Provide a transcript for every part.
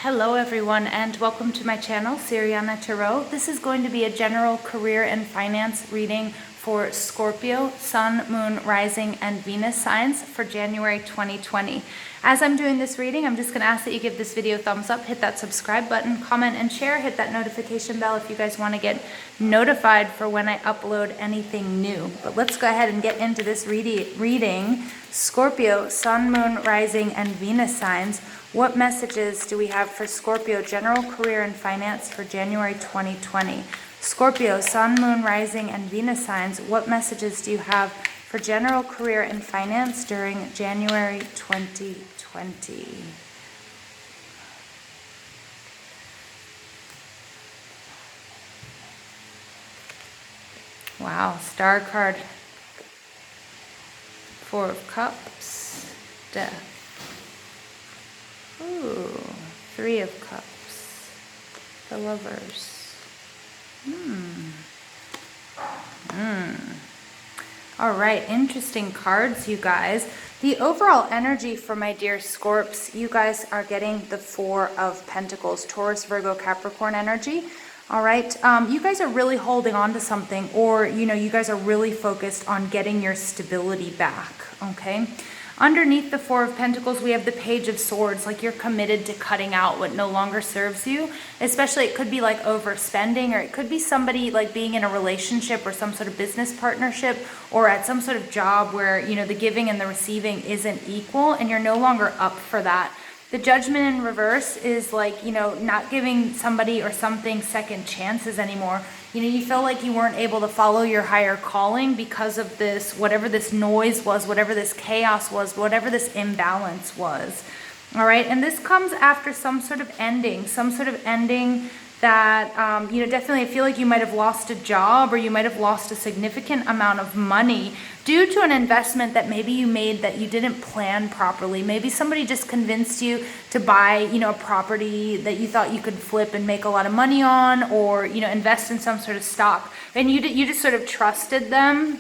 Hello everyone and welcome to my channel, Siriana Tarot. This is going to be a general career and finance reading for Scorpio, Sun, Moon, Rising, and Venus signs for January 2020. As I'm doing this reading, I'm just going to ask that you give this video a thumbs up, hit that subscribe button, comment and share, hit that notification bell if you guys want to get notified for when I upload anything new. But let's go ahead and get into this reading. Scorpio, Sun, Moon, Rising, and Venus signs. What messages do we have for Scorpio, general career and finance for January 2020? Scorpio, Sun, Moon, Rising, and Venus signs. What messages do you have for general career and finance during January 2020? Wow, Star card. Four of Cups, Death. Ooh, Three of Cups, the Lovers. All right, interesting cards, you guys. The overall energy for my dear Scorps, you guys are getting the Four of Pentacles, Taurus, Virgo, Capricorn energy. All right, you guys are really holding on to something, or, you guys are really focused on getting your stability back, okay? Underneath the Four of Pentacles, we have the Page of Swords, like you're committed to cutting out what no longer serves you. Especially, it could be like overspending, or it could be somebody like being in a relationship or some sort of business partnership, or at some sort of job where, the giving and the receiving isn't equal, and you're no longer up for that. The Judgment in reverse is like, not giving somebody or something second chances anymore. You feel like you weren't able to follow your higher calling because of this, whatever this noise was, whatever this chaos was, whatever this imbalance was. All right, and this comes after some sort of ending that, definitely I feel like you might have lost a job, or you might have lost a significant amount of money due to an investment that maybe you made that you didn't plan properly. Maybe somebody just convinced you to buy, a property that you thought you could flip and make a lot of money on, or, invest in some sort of stock. And you just sort of trusted them,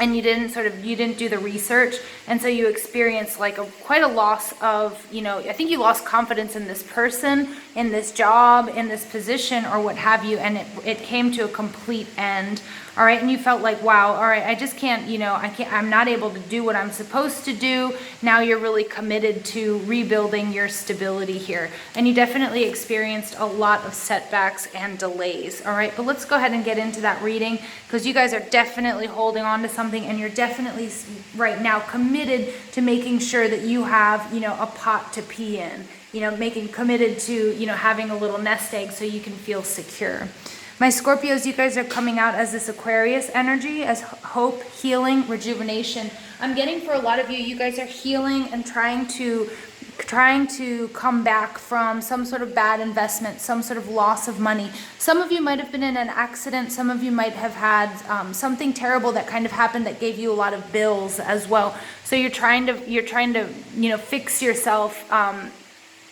and you didn't do the research, and so you experienced like quite a loss of, I think you lost confidence in this person, in this job, in this position, or what have you, and it came to a complete end. All right, and you felt like, wow, all right, I just can't, I'm not able to do what I'm supposed to do. Now you're really committed to rebuilding your stability here. And you definitely experienced a lot of setbacks and delays, all right? But let's go ahead and get into that reading, because you guys are definitely holding on to something, and you're definitely right now committed to making sure that you have, a pot to pee in, committed to, having a little nest egg so you can feel secure. My Scorpios, you guys are coming out as this Aquarius energy, as hope, healing, rejuvenation. I'm getting for a lot of you, you guys are healing and trying to come back from some sort of bad investment, some sort of loss of money. Some of you might have been in an accident. Some of you might have had something terrible that kind of happened that gave you a lot of bills as well. So you're trying to fix yourself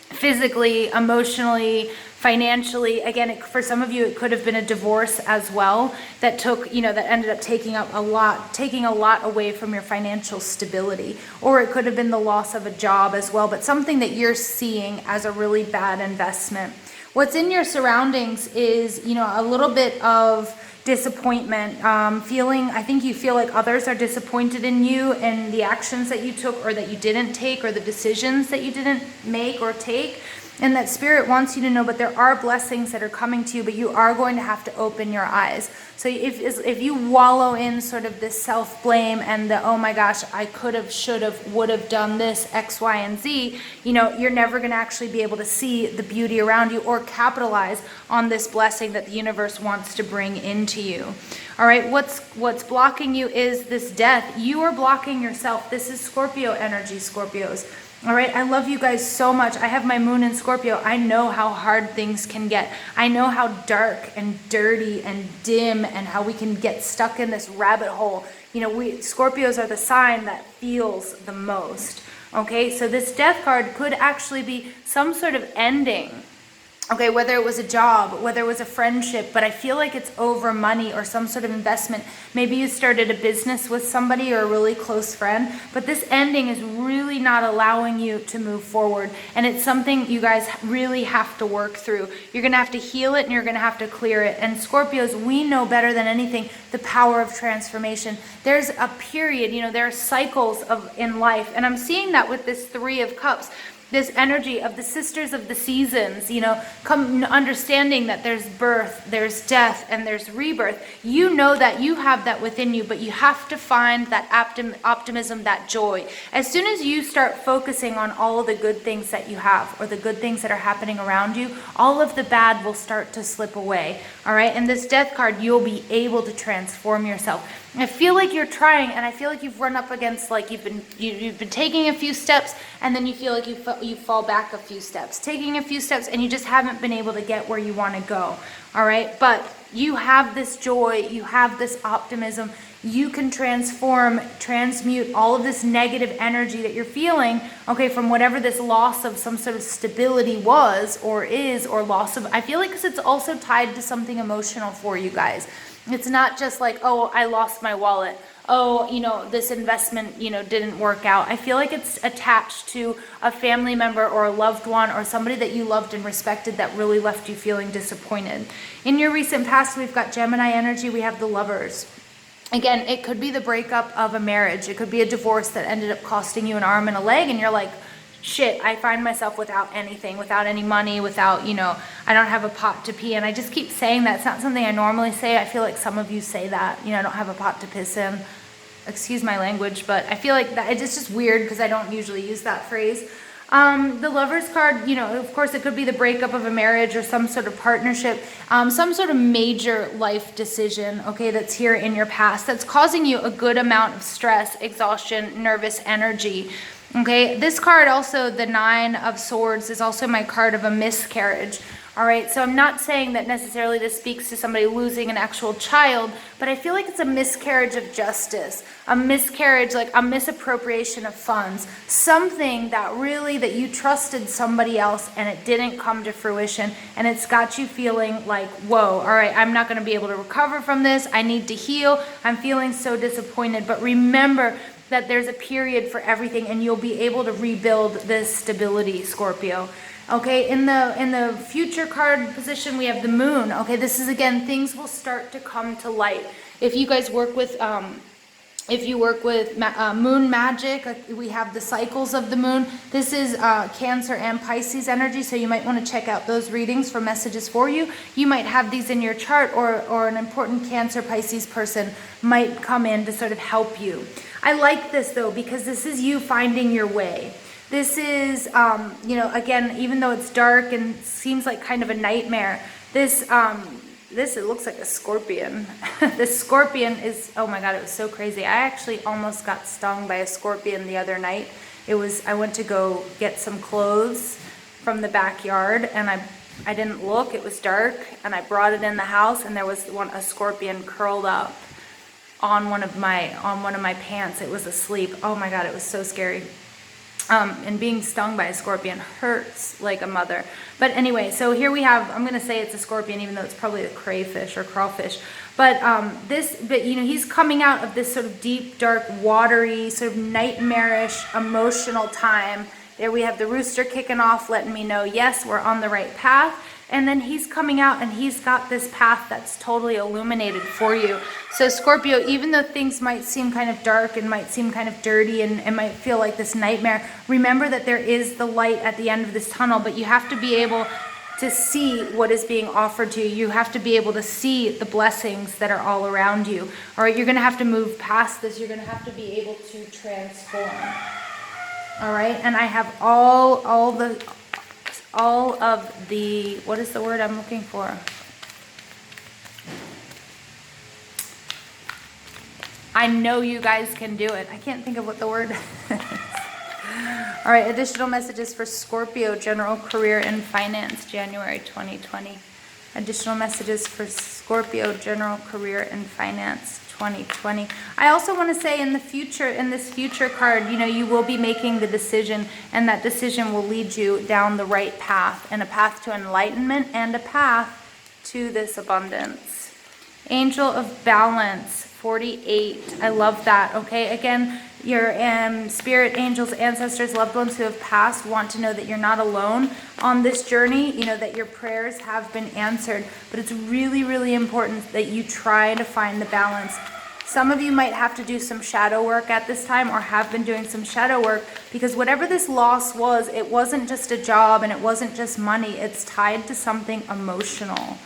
physically, emotionally, financially. Again, for some of you, it could have been a divorce as well that took, that ended up taking a lot away from your financial stability. Or it could have been the loss of a job as well, but something that you're seeing as a really bad investment. What's in your surroundings is, a little bit of disappointment, I think you feel like others are disappointed in you and the actions that you took, or that you didn't take, or the decisions that you didn't make or take. And that Spirit wants you to know, but there are blessings that are coming to you, but you are going to have to open your eyes. So if you wallow in sort of this self-blame and the, oh my gosh, I could have, should have, would have done this, X, Y, and Z, you're never going to actually be able to see the beauty around you or capitalize on this blessing that the universe wants to bring into you. All right, what's blocking you is this death. You are blocking yourself. This is Scorpio energy, Scorpios. All right, I love you guys so much. I have my moon in Scorpio. I know how hard things can get. I know how dark and dirty and dim, and how we can get stuck in this rabbit hole. Scorpios are the sign that feels the most. Okay, so this death card could actually be some sort of ending Okay, whether it was a job, whether it was a friendship, but I feel like it's over money or some sort of investment. Maybe you started a business with somebody or a really close friend, but this ending is really not allowing you to move forward. And it's something you guys really have to work through. You're going to have to heal it and you're going to have to clear it. And Scorpios, we know better than anything the power of transformation. There's a period, there are cycles in life. And I'm seeing that with this Three of Cups. This energy of the sisters of the seasons, come understanding that there's birth, there's death, and there's rebirth. You know that you have that within you, but you have to find that optimism, that joy. As soon as you start focusing on all of the good things that you have, or the good things that are happening around you, all of the bad will start to slip away. All right, and this death card, you'll be able to transform yourself. I feel like you're trying, and I feel like you've run up against, like you've been taking a few steps, and then you feel like you fall back a few steps, taking a few steps, and you just haven't been able to get where you want to go. All right, but you have this joy, you have this optimism. You can transmute all of this negative energy that you're feeling, okay, from whatever this loss of some sort of stability was or is, or loss of, I feel like it's also tied to something emotional for you guys. It's not just like, oh, I lost my wallet. Oh, this investment, didn't work out. I feel like it's attached to a family member or a loved one or somebody that you loved and respected that really left you feeling disappointed. In your recent past, we've got Gemini energy. We have the Lovers. Again, it could be the breakup of a marriage. It could be a divorce that ended up costing you an arm and a leg, and you're like, shit, I find myself without anything, without any money, without, I don't have a pot to pee. And I just keep saying that. It's not something I normally say. I feel like some of you say that, I don't have a pot to piss in. Excuse my language, but I feel like that it's just weird because I don't usually use that phrase. The Lovers card, of course, it could be the breakup of a marriage or some sort of partnership, some sort of major life decision, okay, that's here in your past that's causing you a good amount of stress, exhaustion, nervous energy. Okay, this card also, the Nine of Swords, is also my card of a miscarriage. All right, so I'm not saying that necessarily this speaks to somebody losing an actual child, but I feel like it's a miscarriage of justice, a miscarriage, like a misappropriation of funds, something that you trusted somebody else and it didn't come to fruition, and it's got you feeling like, whoa, all right, I'm not going to be able to recover from this. I need to heal. I'm feeling so disappointed. But remember that there's a period for everything, and you'll be able to rebuild this stability, Scorpio. Okay, in the future card position, we have the Moon. Okay, this is, again, things will start to come to light. If you guys work with, moon magic, we have the cycles of the moon. This is Cancer and Pisces energy, so you might want to check out those readings for messages for you. You might have these in your chart, or an important Cancer Pisces person might come in to sort of help you. I like this, though, because this is you finding your way. This is, again, even though it's dark and seems like kind of a nightmare, it looks like a scorpion. This scorpion is, oh my God, it was so crazy. I actually almost got stung by a scorpion the other night. I went to go get some clothes from the backyard, and I didn't look, it was dark, and I brought it in the house, and there was a scorpion curled up on one of my pants. It was asleep. Oh my God, it was so scary. And being stung by a scorpion hurts like a mother. But anyway, so here we have, I'm going to say it's a scorpion, even though it's probably a crayfish or crawfish. But he's coming out of this sort of deep, dark, watery, sort of nightmarish, emotional time. There we have the rooster kicking off, letting me know, yes, we're on the right path. And then he's coming out and he's got this path that's totally illuminated for you. So Scorpio, even though things might seem kind of dark and might seem kind of dirty and might feel like this nightmare, remember that there is the light at the end of this tunnel, but you have to be able to see what is being offered to you. You have to be able to see the blessings that are all around you. All right, you're going to have to move past this. You're going to have to be able to transform. All right, and I have all of the, what is the word I'm looking for? I know you guys can do it. I can't think of what the word is. All right, additional messages for Scorpio, general career and finance, January 2020. Additional messages for Scorpio, general career and finance, 2020. I also want to say in the future, in this future card, you know, you will be making the decision, and that decision will lead you down the right path, and a path to enlightenment and a path to this abundance. Angel of Balance, 48. I love that. Okay, again, your spirit, angels, ancestors, loved ones who have passed want to know that you're not alone on this journey, you know, that your prayers have been answered. But it's really, really important that you try to find the balance. Some of you might have to do some shadow work at this time, or have been doing some shadow work, because whatever this loss was, it wasn't just a job and it wasn't just money. It's tied to something emotional.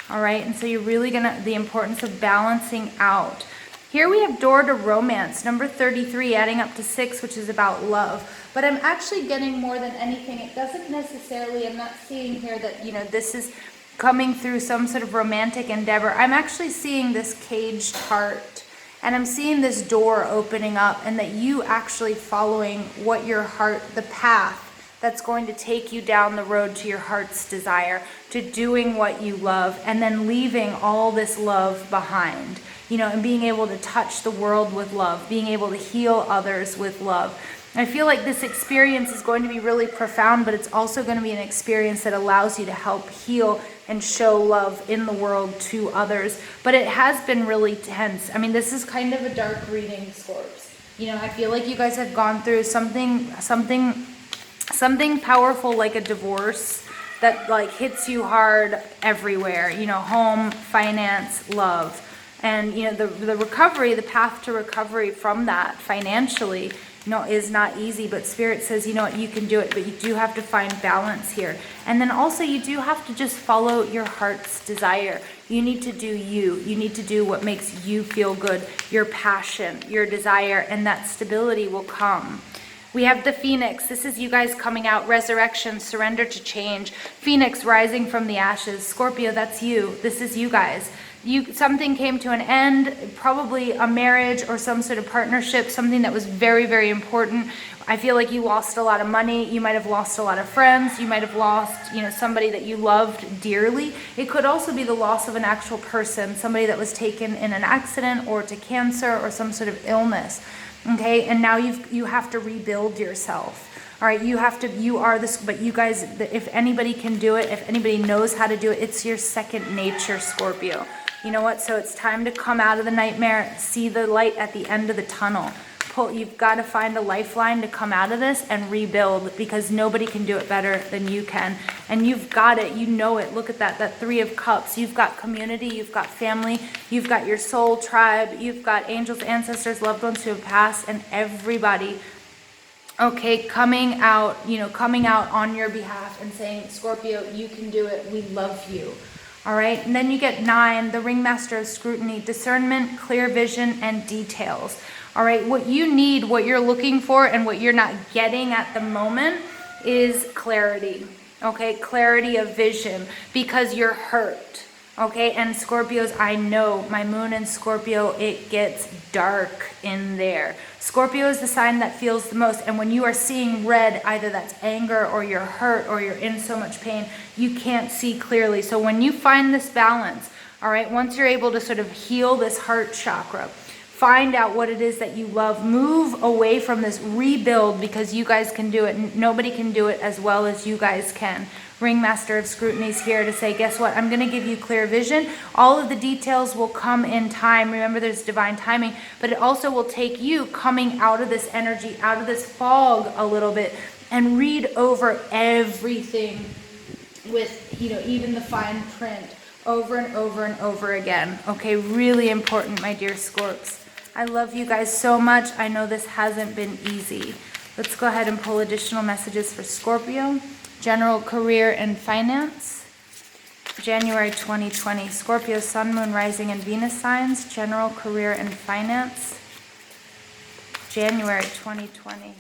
All right, and so you're really the importance of balancing out. Here we have Door to Romance, number 33, adding up to 6, which is about love. But I'm actually getting more than anything. It doesn't necessarily, I'm not seeing here that, you know, this is coming through some sort of romantic endeavor. I'm actually seeing this caged heart, and I'm seeing this door opening up, and that you actually following what your heart, the path that's going to take you down the road to your heart's desire, to doing what you love, and then leaving all this love behind, you know, and being able to touch the world with love, being able to heal others with love. I feel like this experience is going to be really profound, but it's also going to be an experience that allows you to help heal and show love in the world to others. But it has been really tense. I mean, this is kind of a dark reading, Scorps. You know, I feel like you guys have gone through something powerful, like a divorce that like hits you hard everywhere, you know, home, finance, love. And, you know, the recovery, the path to recovery from that financially, you know, is not easy. But Spirit says, you know what, you can do it, but you do have to find balance here. And then also you do have to just follow your heart's desire. You need to do you. You need to do what makes you feel good, your passion, your desire, and that stability will come. We have the Phoenix. This is you guys coming out. Resurrection, surrender to change. Phoenix rising from the ashes. Scorpio, that's you. This is you guys. Something came to an end, probably a marriage or some sort of partnership, something that was very, very important. I feel like you lost a lot of money. You might have lost a lot of friends. You might have lost, you know, somebody that you loved dearly. It could also be the loss of an actual person, somebody that was taken in an accident or to cancer or some sort of illness. Okay, and now you have to rebuild yourself. All right, you are this, but you guys, if anybody can do it, if anybody knows how to do it, it's your second nature, Scorpio. You know what? So it's time to come out of the nightmare, see the light at the end of the tunnel. You've got to find a lifeline to come out of this and rebuild, because nobody can do it better than you can. And you've got it. You know it. Look at that 3 of Cups. You've got community. You've got family. You've got your soul tribe. You've got angels, ancestors, loved ones who have passed, and everybody, okay, coming out, you know, coming out on your behalf and saying, Scorpio, you can do it. We love you. All right. And then you get 9, the Ringmaster of Scrutiny, discernment, clear vision, and details. All right, what you need, what you're looking for, and what you're not getting at the moment is clarity, okay? Clarity of vision, because you're hurt, okay? And Scorpios, I know, my moon in Scorpio, it gets dark in there. Scorpio is the sign that feels the most, and when you are seeing red, either that's anger or you're hurt or you're in so much pain, you can't see clearly. So when you find this balance, all right, once you're able to sort of heal this heart chakra, find out what it is that you love. Move away from this, rebuild, because you guys can do it. Nobody can do it as well as you guys can. Ringmaster of Scrutiny is here to say, guess what? I'm going to give you clear vision. All of the details will come in time. Remember, there's divine timing, but it also will take you coming out of this energy, out of this fog a little bit, and read over everything with, you know, even the fine print over and over and over again. Okay, really important, my dear Scorps. I love you guys so much. I know this hasn't been easy. Let's go ahead and pull additional messages for Scorpio. General career and finance. January 2020. Scorpio, Sun, Moon, Rising, and Venus signs. General career and finance. January 2020.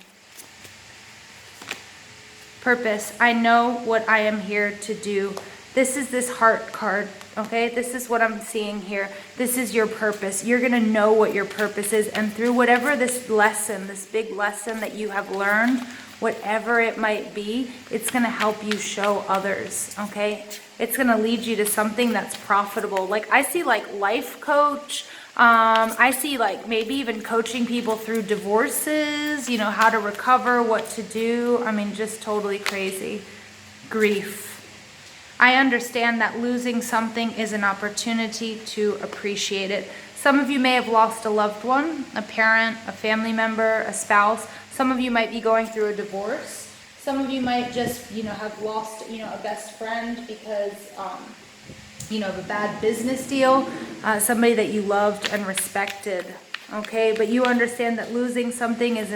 Purpose. I know what I am here to do. This is this heart card, okay? This is what I'm seeing here. This is your purpose. You're going to know what your purpose is. And through whatever this lesson, this big lesson that you have learned, whatever it might be, it's going to help you show others, okay? It's going to lead you to something that's profitable. Like I see like life coach, I see like maybe even coaching people through divorces, you know, how to recover, what to do. I mean, just totally crazy. Grief. I understand that losing something is an opportunity to appreciate it. Some of you may have lost a loved one, a parent, a family member, a spouse. Some of you might be going through a divorce. Some of you might just, you know, have lost, you know, a best friend because, you know, of a bad business deal, somebody that you loved and respected. Okay, but you understand that losing something is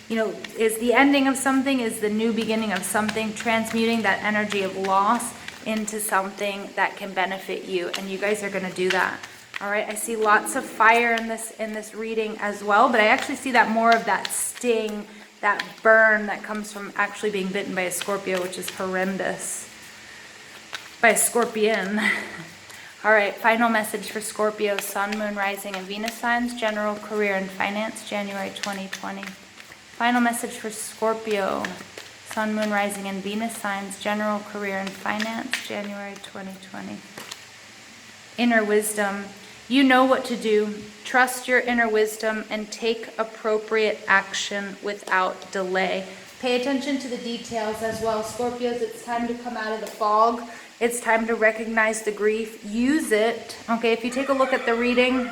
the ending of something, is the new beginning of something, transmuting that energy of loss into something that can benefit you, and you guys are going to do that. All right, I see lots of fire in this reading as well, but I actually see that more of that sting, that burn that comes from actually being bitten by a Scorpio, which is horrendous. By a scorpion. All right, final message for Scorpio, Sun, Moon, Rising, and Venus signs, general, career, and finance, January 2020. Final message for Scorpio, Sun, Moon, Rising, and Venus signs, general, career, and finance, January 2020. Inner wisdom. You know what to do. Trust your inner wisdom and take appropriate action without delay. Pay attention to the details as well. Scorpios, it's time to come out of the fog. It's time to recognize the grief. Use it. Okay, if you take a look at the reading,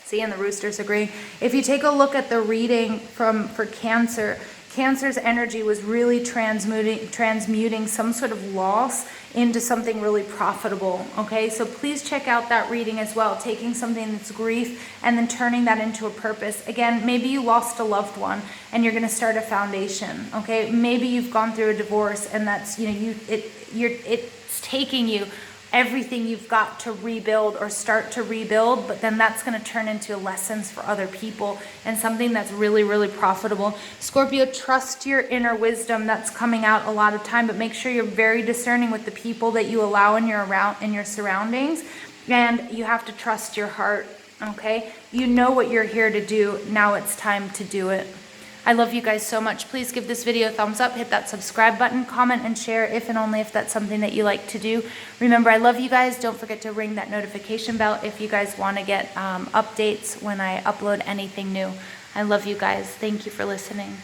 see, and the roosters agree. If you take a look at the reading for Cancer, Cancer's energy was really transmuting some sort of loss into something really profitable. Okay, so please check out that reading as well, taking something that's grief and then turning that into a purpose. Again, maybe you lost a loved one and you're going to start a foundation. Okay, maybe you've gone through a divorce and that's, you know, it's taking you everything you've got to rebuild or start to rebuild, but then that's going to turn into lessons for other people and something that's really, really profitable. Scorpio, trust your inner wisdom. That's coming out a lot of time, but make sure you're very discerning with the people that you allow in your surroundings, and you have to trust your heart. Okay, you know what you're here to do. Now it's time to do it. I love you guys so much. Please give this video a thumbs up, hit that subscribe button, comment and share if and only if that's something that you like to do. Remember, I love you guys. Don't forget to ring that notification bell if you guys want to get updates when I upload anything new. I love you guys. Thank you for listening.